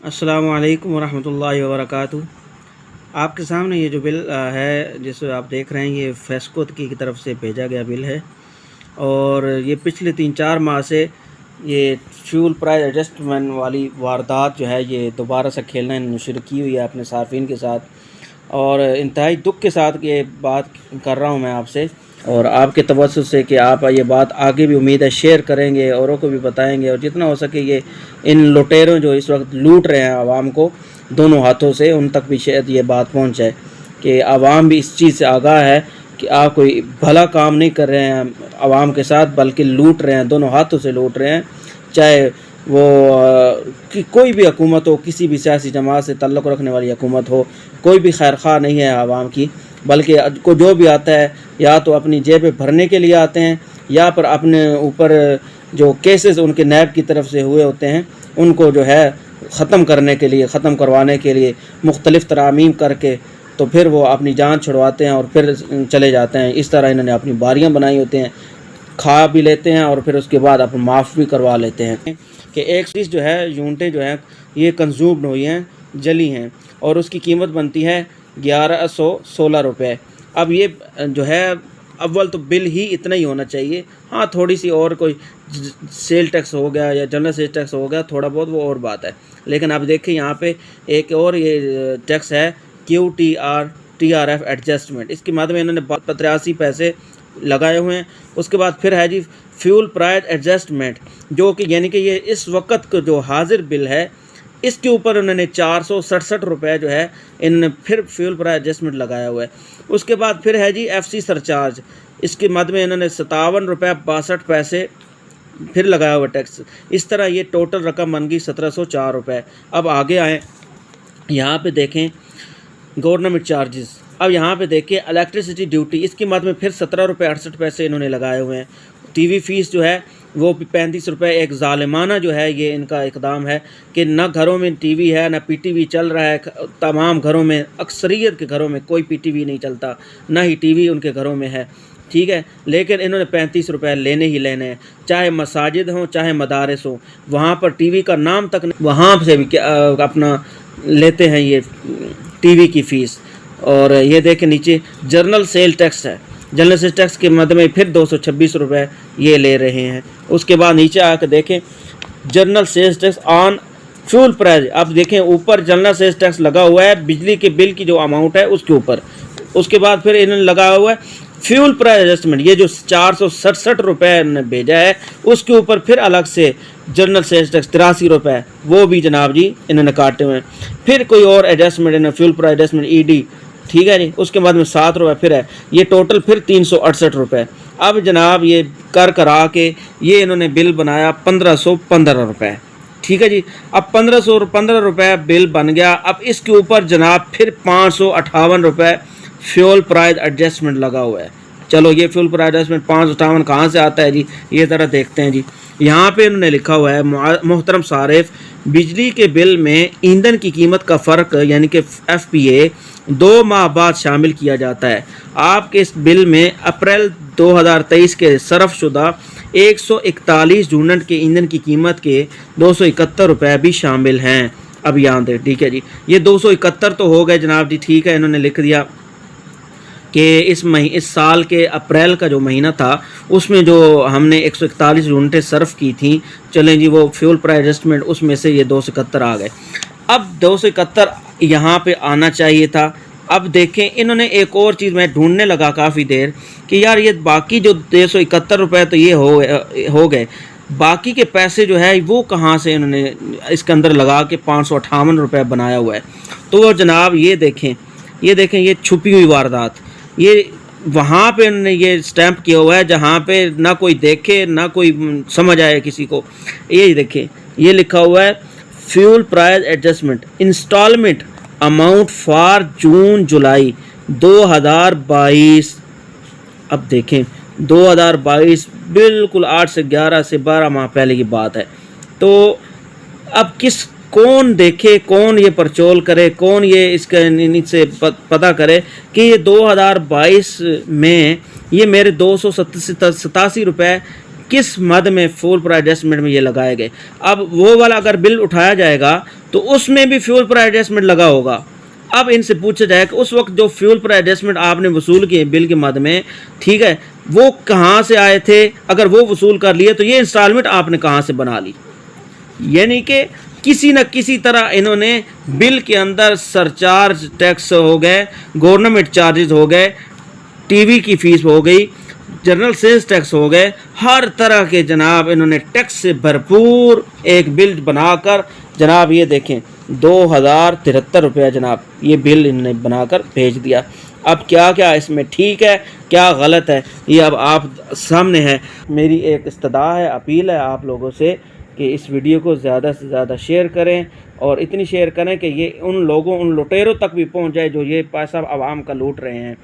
अस्सलामु अलैकुम वरहमतुल्लाहि वबरकातुहू। आपके सामने ये जो बिल है जिसे आप देख रहे हैं, ये फेस्को की तरफ से भेजा गया बिल है और ये पिछले 3-4 माह से ये फ्यूल प्राइस एडजस्टमेंट वाली वारदात जो है ये दोबारा से खेलना इन्होंने शुरू की हुई है अपने सार्फिन के साथ। और इंतहाई दुख के साथ ये बात कर रहा हूँ मैं आपसे और आपके तवज्जुह से कि आप ये बात आगे भी उम्मीद है शेयर करेंगे, औरों को भी बताएंगे और जितना हो सके ये इन लुटेरों जो इस वक्त लूट रहे हैं आवाम को दोनों हाथों से, उन तक भी शायद ये बात पहुँच जाए कि आवाम भी इस चीज़ से आगाह है कि आप कोई भला काम नहीं कर रहे हैं आवाम के साथ, बल्कि लूट रहे हैं, दोनों हाथों से लूट रहे हैं। चाहे वो कि कोई भी हुकूमत हो, किसी भी सियासी जमात से ताल्लुक़ रखने वाली हुकूमत हो, कोई भी खैर खा नहीं है आवाम की, बल्कि को जो भी आता है या तो अपनी जेबें भरने के लिए आते हैं या पर अपने ऊपर जो केसेस उनके नैब की तरफ से हुए होते हैं उनको जो है ख़त्म करने के लिए, ख़त्म करवाने के लिए मुख्तलिफ़ तरामीम करके तो फिर वो अपनी जान छुड़वाते हैं और फिर चले जाते हैं। इस तरह इन्होंने अपनी बारियां बनाई होती हैं, खा भी लेते हैं और फिर उसके बाद अपन माफ़ भी करवा लेते हैं कि एक चीज़ जो है यूनिटें जो हैं ये कंज्यूम्ड हुई हैं, जली हैं और उसकी कीमत बनती है 1116 रुपये। अब ये जो है अव्वल तो बिल ही इतना ही होना चाहिए, हाँ थोड़ी सी और कोई सेल टैक्स हो गया या जनरल सेल टैक्स हो गया थोड़ा बहुत, वो और बात है। लेकिन अब देखिए यहाँ पे एक और ये टैक्स है TRF एडजस्टमेंट, इसके माध्यम इन्होंने 83 पैसे लगाए हुए हैं। उसके बाद फिर है जी फ्यूल प्राइस एडजस्टमेंट, जो कि यानी कि ये इस वक्त का जो हाजिर बिल है इसके ऊपर उन्होंने 467 रुपये जो है इन्होंने फिर फ्यूल प्राइस एडजस्टमेंट लगाया हुआ है। उसके बाद फिर है जी FC सरचार्ज, इसके मद में इन्होंने 57 रुपये 62 पैसे फिर लगाया हुआ टैक्स। इस तरह ये टोटल रकम बन गई 1704 रुपये। अब आगे आएँ, यहाँ पे देखें गवर्नमेंट चार्जेस। अब यहाँ पे देखिए इलेक्ट्रिसिटी ड्यूटी, इसकी मद में फिर 17 रुपये 68 पैसे इन्होंने लगाए हुए हैं। TV फीस जो है वो 35 रुपये। एक ज़ालिमाना जो है ये इनका इकदाम है कि न घरों में TV है न PTV चल रहा है। तमाम घरों में, अक्सरियत के घरों में कोई PTV नहीं चलता, न ही TV उनके घरों में है, ठीक है। लेकिन इन्होंने 35 रुपये लेने ही लेने हैं, चाहे मसाजिद हों चाहे मदारिस हों, वहाँ पर TV का नाम तक वहाँ से भी अपना लेते हैं ये TV की फ़ीस। और ये देखें नीचे जनरल सेल टैक्स है, जनरल सेल टैक्स के मद में फिर 226 रुपये ये ले रहे हैं। उसके बाद नीचे आकर देखें general sales tax on fuel price. अब देखें ऊपर जनरल सेल्स टैक्स लगा हुआ है बिजली के बिल की जो अमाउंट है उसके ऊपर। उसके बाद फिर इन्होंने लगाया हुआ है फ्यूल प्राइस एडजस्टमेंट, ये जो 467 रुपये इन्होंने भेजा है उसके ऊपर फिर अलग से जनरल सेल्स टैक्स 83 रुपये, वो भी जनाब जी इन्होंने काटे हुए हैं। फिर कोई और एडजस्टमेंट इन्होंने फ्यूल प्राइस एडजस्टमेंट ED, ठीक है जी। उसके बाद में 7 रुपये फिर है, ये टोटल फिर 368 रुपये। अब जनाब ये कर करा के ये इन्होंने बिल बनाया 1515 रुपये, ठीक है जी। अब 1515 रुपये बिल बन गया। अब इसके ऊपर जनाब फिर 558 रुपये फ्यूल प्राइस एडजस्टमेंट लगा हुआ है। चलो ये फ्यूल प्राइस एडजस्टमेंट 558 कहाँ से आता है जी, ये ज़रा देखते हैं जी। यहाँ पे इन्होंने लिखा हुआ है मोहतरम सारिफ, बिजली के बिल में ईंधन की कीमत का फ़र्क यानी कि FPA 2 माह बाद शामिल किया जाता है। आपके इस बिल में अप्रैल 2023 के सरफशुदा 141 यूनिट के ईंधन की कीमत के 271 रुपये भी शामिल हैं। अब यहाँ दे, ठीक है जी, ये 271 तो हो गए जनाब जी, ठीक है। इन्होंने लिख दिया कि इस साल के अप्रैल का जो महीना था उसमें जो हमने 141 यूनिटें सर्व की थी, चलें जी वो फ्यूल प्राइस एडजस्टमेंट उसमें से ये 271 आ गए। अब 271 यहाँ पे आना चाहिए था। अब देखें इन्होंने एक और चीज़ मैं ढूंढने लगा काफ़ी देर कि यार ये बाकी जो 271 रुपये तो ये हो गए, बाकी के पैसे जो है वो कहाँ से इन्होंने इसके अंदर लगा के 558 रुपये बनाया हुआ है। तो जनाब ये देखें ये छुपी हुई वारदात, ये वहाँ पे इन्होंने ये स्टैंप किया हुआ है जहाँ पे ना कोई देखे ना कोई समझ आए किसी को। ये देखें ये लिखा हुआ है fuel price adjustment installment amount for June July 2022। अब देखें 2022 बिल्कुल 8 से 11 से 12 माह पहले की बात है। तो अब कौन देखे, कौन ये परचोल करे, कौन ये इसके से पता करे कि ये 2022 में ये मेरे 287 रुपये किस मद में फ्यूल प्राइस एडजस्टमेंट में ये लगाए गए। अब वो वाला अगर बिल उठाया जाएगा तो उसमें भी फ्यूल प्राइस एडजस्टमेंट लगा होगा। अब इनसे पूछा जाए कि उस वक्त जो फ्यूल प्राइस एडजस्टमेंट आपने वसूल किए बिल के मद में, ठीक है, वो कहाँ से आए थे? अगर वो वसूल कर लिए तो ये इंस्टॉलमेंट आपने कहाँ से बना ली? यानी कि किसी न किसी तरह इन्होंने बिल के अंदर सरचार्ज टैक्स हो गए, गवर्नमेंट चार्जेस हो गए, टीवी की फीस हो गई, जनरल सेल्स टैक्स हो गए, हर तरह के जनाब इन्होंने टैक्स से भरपूर एक बिल बनाकर जनाब ये देखें 2073 रुपया जनाब ये बिल इन्होंने बनाकर भेज दिया। अब क्या क्या इसमें ठीक है क्या गलत है ये अब आप सामने है। मेरी एक इस्तदा है, अपील है आप लोगों से कि इस वीडियो को ज़्यादा से ज़्यादा शेयर करें और इतनी शेयर करें कि ये उन लोगों उन लुटेरों तक भी पहुंच जाए जो ये पैसा आवाम का लूट रहे हैं।